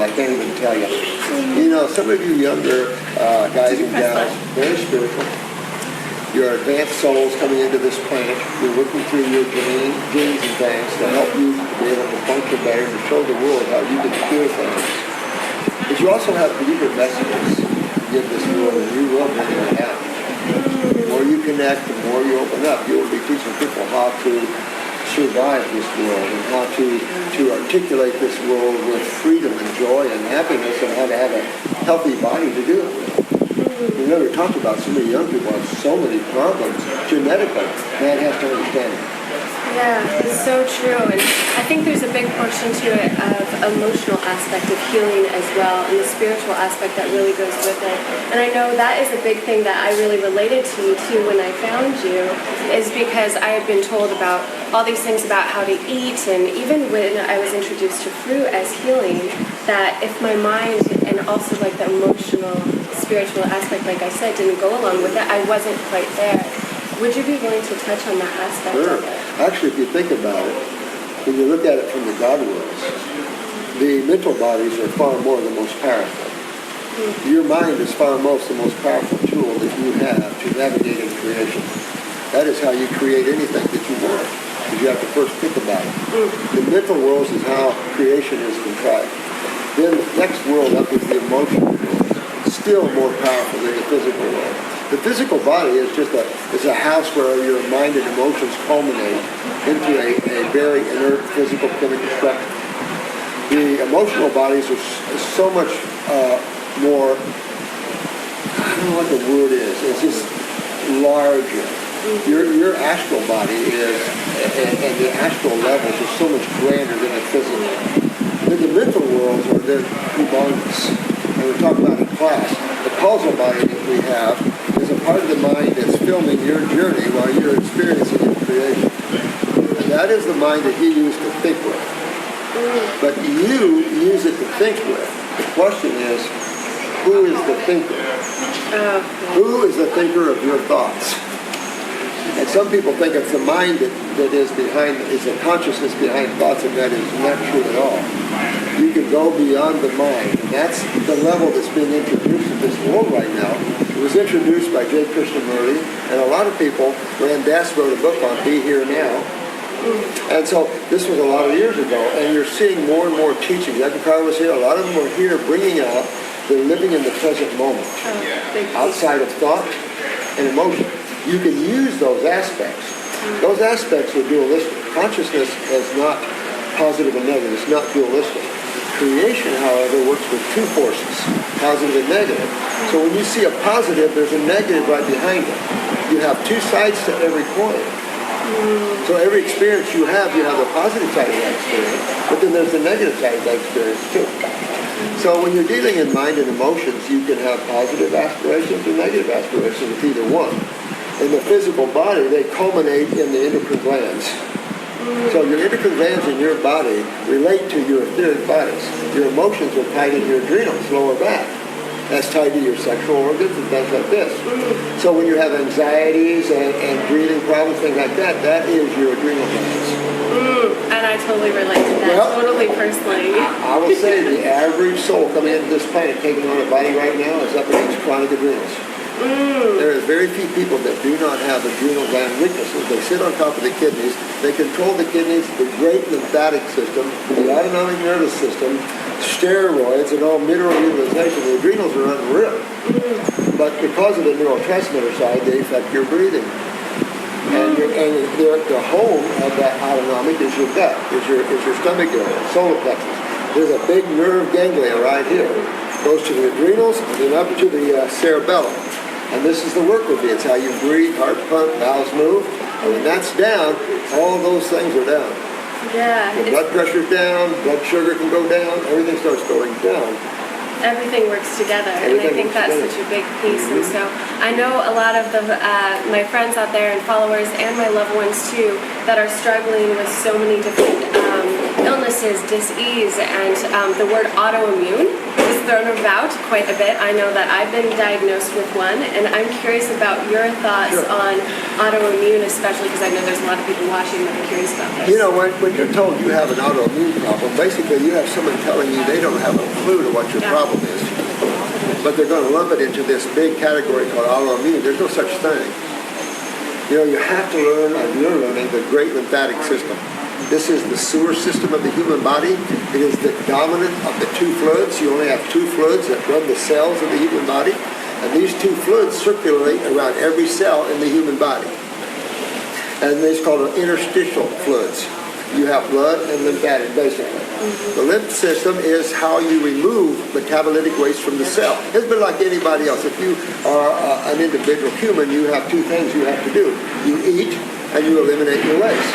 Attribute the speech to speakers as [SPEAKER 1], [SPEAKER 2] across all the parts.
[SPEAKER 1] spiritual, I can't even tell you. You know, some of you younger guys and gals, very spiritual. You're advanced souls coming into this planet. You're working through your genes and things to help you to be able to function better and to show the world how you can cure things. But you also have deeper messages to give this world, and you will bring it out. The more you connect, the more you open up. You will be teaching people how to survive this world and how to articulate this world with freedom and joy and happiness, and how to have a healthy body to do it with. We never talked about so many young people have so many problems genetically. Man has to understand it.
[SPEAKER 2] Yeah, it's so true. And I think there's a big portion to it of emotional aspect of healing as well, and the spiritual aspect that really goes with it. And I know that is a big thing that I really related to you too when I found you, is because I had been told about all these things about how to eat, and even when I was introduced to fruit as healing, that if my mind and also like the emotional, spiritual aspect, like I said, didn't go along with it, I wasn't quite there. Would you be willing to touch on that aspect of it?
[SPEAKER 1] Actually, if you think about it, when you look at it from the God worlds, the mental bodies are far more the most powerful. Your mind is far most the most powerful tool that you have to navigate in creation. That is how you create anything that you want. Because you have to first think about it. The mental world is how creation is contrived. Then the next world up is the emotional world. Still more powerful than the physical world. The physical body is just a house where your mind and emotions culminate into a very inert physical chemical structure. The emotional bodies are so much more, I don't know what the word is, it's just larger. Your astral body is, and the astral levels are so much grander than the physical. Then the mental worlds are then humongous. And we talked about in class, the causal body that we have is a part of the mind that's filming your journey while you're experiencing your creation. And that is the mind that he used to think with. But you use it to think with. The question is, who is the thinker? Who is the thinker of your thoughts? And some people think it's the mind that is the consciousness behind thoughts, and that is not true at all. You can go beyond the mind, and that's the level that's being introduced in this world right now. It was introduced by J. Krishnamurti, and a lot of people, Ram Dass wrote a book on Be Here Now. And so this was a lot of years ago, and you're seeing more and more teachings. Dr. Carl was here, a lot of them were here bringing out the living in the present moment, outside of thought and emotion. You can use those aspects. Those aspects are dualistic. Consciousness is not positive and negative. It's not dualistic. Creation, however, works with two forces, positive and negative. So when you see a positive, there's a negative right behind it. You have two sides to every coin. So every experience you have the positive side of that experience, but then there's the negative side of that experience too. So when you're dealing in mind and emotions, you can have positive aspirations or negative aspirations with either one. In the physical body, they culminate in the endocrine glands. So your endocrine glands in your body relate to your etheric bodies. Your emotions are tied in your adrenals, lower back. That's tied to your sexual organs and things like this. So when you have anxieties and breathing problems, things like that, that is your adrenal glands.
[SPEAKER 2] And I totally relate to that, totally personally.
[SPEAKER 1] I will say the average soul coming into this planet taking on a body right now is up against chronic adrenals. There are very few people that do not have adrenal gland weaknesses. They sit on top of the kidneys. They control the kidneys, the great lymphatic system, the autonomic nervous system, steroids, and all mineral utilization. The adrenals are unreal. But because of the neurotransmitter side, they affect your breathing. And the home of that autonomic is your gut, is your stomach area, solar plexus. There's a big nerve ganglia right here. Goes to the adrenals and then up to the cerebellum. And this is the work with it. It's how you breathe, heart pump, bowels move. And when that's down, all those things are down.
[SPEAKER 2] Yeah.
[SPEAKER 1] The blood pressure's down, blood sugar can go down, everything starts going down.
[SPEAKER 2] Everything works together, and I think that's such a big piece. And so I know a lot of my friends out there and followers and my loved ones too that are struggling with so many different illnesses, dis-ease, and the word autoimmune is thrown about quite a bit. I know that I've been diagnosed with one, and I'm curious about your thoughts on autoimmune, especially because I know there's a lot of people watching that are curious about this.
[SPEAKER 1] You know, when you're told you have an autoimmune problem, basically you have someone telling you they don't have a clue to what your problem is. But they're going to lump it into this big category called autoimmune. There's no such thing. You know, you have to learn, and you're learning, the great lymphatic system. This is the sewer system of the human body. It is the dominant of the two fluids. You only have two fluids that run the cells of the human body. And these two fluids circulate around every cell in the human body. And it's called interstitial fluids. You have blood and lymphatic, basically. The lymph system is how you remove metabolitic waste from the cell. It's been like anybody else. If you are an individual human, you have two things you have to do. You eat and you eliminate your waste.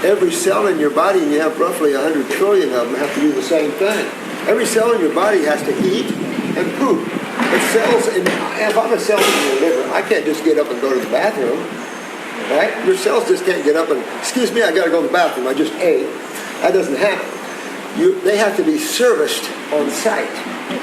[SPEAKER 1] Every cell in your body, and you have roughly 100 trillion of them, have to do the same thing. Every cell in your body has to eat and poop. If I'm a cell in your liver, I can't just get up and go to the bathroom. Right? Your cells just can't get up and, excuse me, I got to go to the bathroom. I just ate. That doesn't happen. They have to be serviced on site.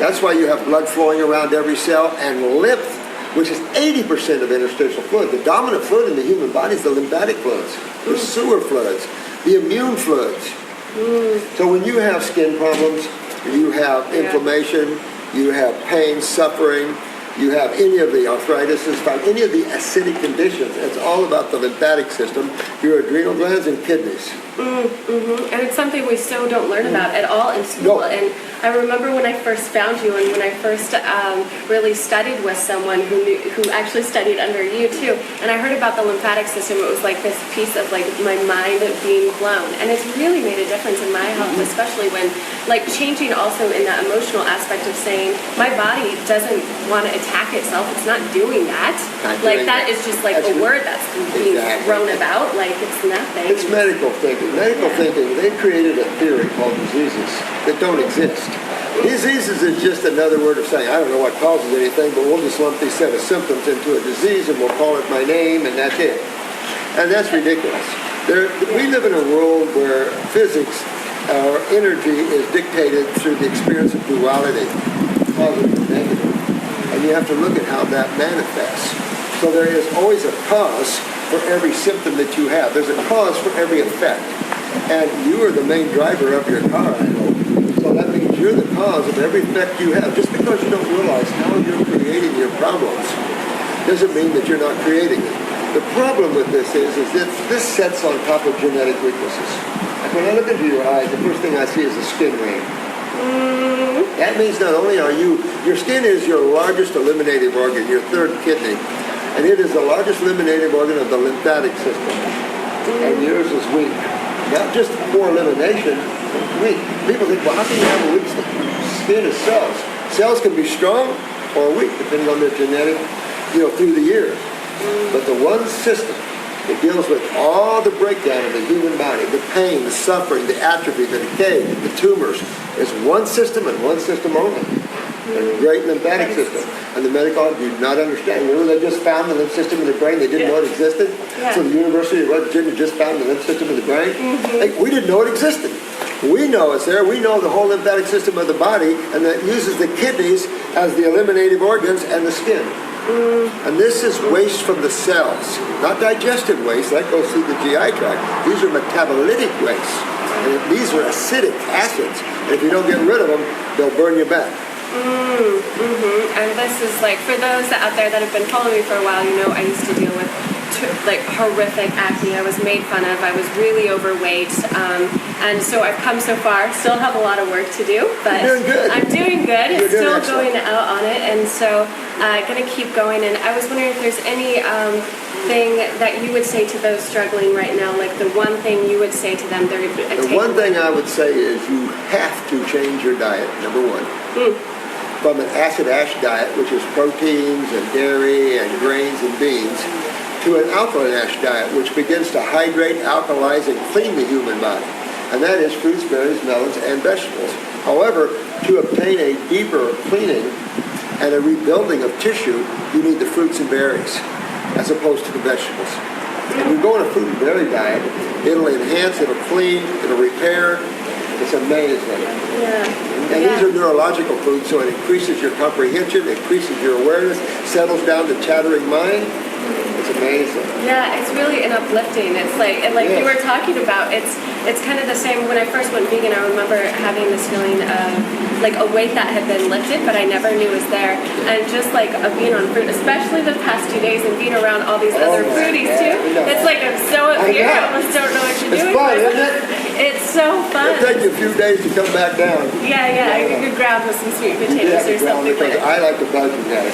[SPEAKER 1] That's why you have blood flowing around every cell, and lymph, which is 80% of interstitial fluid. The dominant fluid in the human body is the lymphatic fluids, the sewer fluids, the immune fluids. So when you have skin problems, you have inflammation, you have pain, suffering, you have any of the arthritis, any of the acidic conditions, it's all about the lymphatic system, your adrenal glands and kidneys.
[SPEAKER 2] And it's something we still don't learn about at all in school.
[SPEAKER 1] No.
[SPEAKER 2] And I remember when I first found you, and when I first really studied with someone who actually studied under you too, and I heard about the lymphatic system. It was like this piece of like my mind being blown, and it's really made a difference in my health, especially when like changing also in that emotional aspect of saying my body doesn't want to attack itself. It's not doing that. That is just like a word that's being thrown about. Like it's nothing.
[SPEAKER 1] It's medical thinking. Medical thinking, they created a theory called diseases that don't exist. Diseases is just another word of saying, I don't know what causes anything, but we'll just lump these set of symptoms into a disease and we'll call it by name and that's it. And that's ridiculous. We live in a world where physics, or energy, is dictated through the experience of duality, positive and negative. And you have to look at how that manifests. So there is always a cause for every symptom that you have. There's a cause for every effect. And you are the main driver of your car, I hope. So that means you're the cause of every effect you have. Just because you don't realize how you're creating your problems doesn't mean that you're not creating them. The problem with this is that this sets on top of genetic weaknesses. Like when I look into your eyes, the first thing I see is a skin ring. That means not only are your skin is your largest eliminative organ, your third kidney, and it is the largest eliminative organ of the lymphatic system. And yours is weak. Not just poor elimination, weak. People think, well, how can you have a weak skin as cells? Cells can be strong or weak, depending on their genetic, through the years. But the one system that deals with all the breakdown of the human body, the pain, the suffering, the atrophy, the decay, the tumors, is one system and one system only. A great lymphatic system. And the medical do not understand. Remember, they just found the lymph system in the brain. They didn't know it existed. So the University of Virginia just found the lymph system in the brain. We didn't know it existed. We know it's there. We know the whole lymphatic system of the body, and that uses the kidneys as the eliminative organs and the skin. And this is waste from the cells, not digestive waste. That goes through the GI tract. These are metabolitic waste. And these are acidic acids. And if you don't get rid of them, they'll burn you back.
[SPEAKER 2] And this is like, for those out there that have been following me for a while, I used to deal with horrific acne. I was made fun of. I was really overweight. And so I've come so far. Still have a lot of work to do, but
[SPEAKER 1] You're doing good.
[SPEAKER 2] I'm doing good.
[SPEAKER 1] You're
[SPEAKER 2] It's still
[SPEAKER 1] excellent.
[SPEAKER 2] going out on it. And so going to keep going. And I was wondering if there's any thing that you would say to those struggling right now, like the one thing you would say to them.
[SPEAKER 1] The one thing I would say is you have to change your diet, number one. From an acid-ash diet, which is proteins and dairy and grains and beans, to an alkaline-ash diet, which begins to hydrate, alkalize, and clean the human body. And that is fruits, berries, melons, and vegetables. However, to obtain a deeper cleaning and a rebuilding of tissue, you need the fruits and berries, as opposed to the vegetables. If you go on a fruit and berry diet, it'll enhance, it'll clean, it'll repair. It's amazing. And these are neurological foods, so it increases your comprehension, increases your awareness, settles down the chattering mind. It's amazing.
[SPEAKER 2] Yeah, it's really an uplifting. It's like, and like
[SPEAKER 1] Yes.
[SPEAKER 2] you were talking about, it's kind of the same. When I first went vegan, I remember having this feeling of like a weight that had been lifted, but I never knew was there. And just like being on fruit, especially the past 2 days, and being around all these other foodies too. It's like I'm so up here, I almost don't know what you're doing.
[SPEAKER 1] It's fun, isn't it?
[SPEAKER 2] It's so fun.
[SPEAKER 1] It'll take you a few days to come back down.
[SPEAKER 2] Yeah. You could ground with some sweet potatoes or something.
[SPEAKER 1] I like the bug you guys.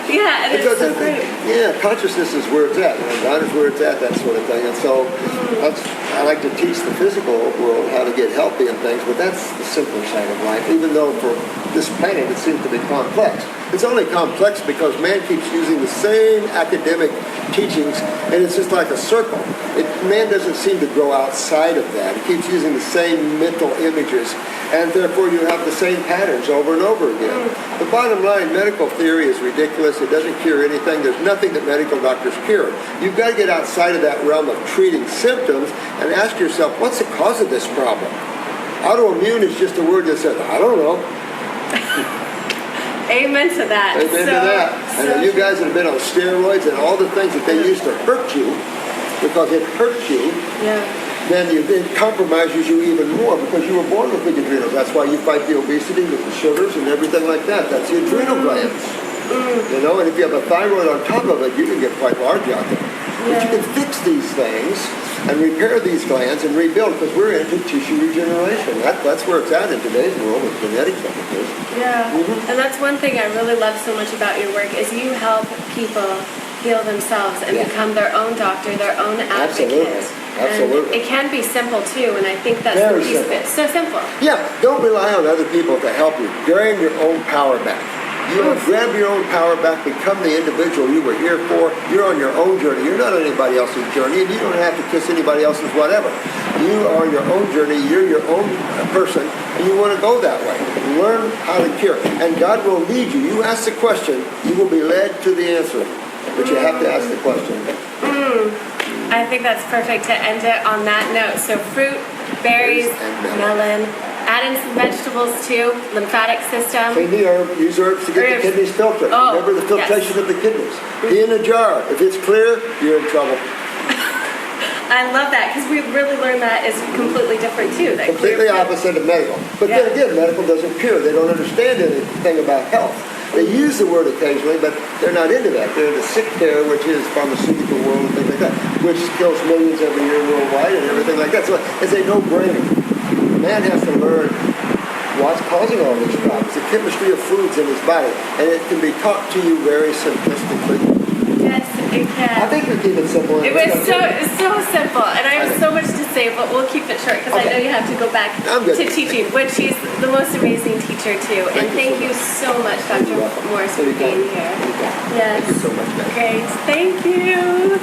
[SPEAKER 2] Yeah, and it's so great.
[SPEAKER 1] Yeah, consciousness is where it's at. God is where it's at, that sort of thing. And so I like to teach the physical world how to get healthy and things, but that's the simpler side of life, even though for this planet it seems to be complex. It's only complex because man keeps using the same academic teachings, and it's just like a circle. Man doesn't seem to grow outside of that. He keeps using the same mental images, and therefore you have the same patterns over and over again. The bottom line, medical theory is ridiculous. It doesn't cure anything. There's nothing that medical doctors cure. You've got to get outside of that realm of treating symptoms and ask yourself, what's the cause of this problem? Autoimmune is just a word that says, I don't know.
[SPEAKER 2] Amen to that.
[SPEAKER 1] Amen to that. And you guys that have been on steroids and all the things that they used to hurt you, because it hurts you, then it compromises you even more because you were born with big adrenals. That's why you fight the obesity with the sugars and everything like that. That's the adrenal glands. You know, and if you have a thyroid on top of it, you can get quite large out there. But you can fix these things and repair these glands and rebuild, because we're into tissue regeneration. That's where it's at in today's world with genetics like it is.
[SPEAKER 2] Yeah, and that's one thing I really love so much about your work is you help people heal themselves and become their own doctor, their own advocate.
[SPEAKER 1] Absolutely.
[SPEAKER 2] And it can be simple too, and I think that's
[SPEAKER 1] Very
[SPEAKER 2] the piece
[SPEAKER 1] simple.
[SPEAKER 2] of it. So simple.
[SPEAKER 1] Yeah, don't rely on other people to help you. Gain your own power back. You know, grab your own power back, become the individual you were here for. You're on your own journey. You're not on anybody else's journey, and you don't have to kiss anybody else's whatever. You are on your own journey. You're your own person, and you want to go that way. Learn how to cure, and God will lead you. You ask the question, you will be led to the answer, but you have to ask the question.
[SPEAKER 2] I think that's perfect to end it on that note. So fruit, berries, melon. Add in some vegetables too, lymphatic system.
[SPEAKER 1] Clean the herb, use herbs to get the kidneys filtered. Remember the filtration of the kidneys. Be in a jar. If it's clear, you're in trouble.
[SPEAKER 2] I love that, because we really learned that is completely different too. That
[SPEAKER 1] completely opposite of medical. But then again, medical doesn't cure. They don't understand anything about health. They use the word occasionally, but they're not into that. They're into sick care, which is pharmaceutical world and things like that, which kills millions every year worldwide and everything like that. So it's a no-brainer. Man has to learn what's causing all these problems, the chemistry of foods in his body, and it can be taught to you very simplistically.
[SPEAKER 2] Yes, it can.
[SPEAKER 1] I think we keep it simple.
[SPEAKER 2] It was so simple, and I have so much to say, but we'll keep it short because I know you have to go back to teaching, which she's the most amazing teacher too. And thank you so much, Dr. Morse, for being here.
[SPEAKER 1] Yes. Thank you so much, guys.
[SPEAKER 2] Great. Thank you.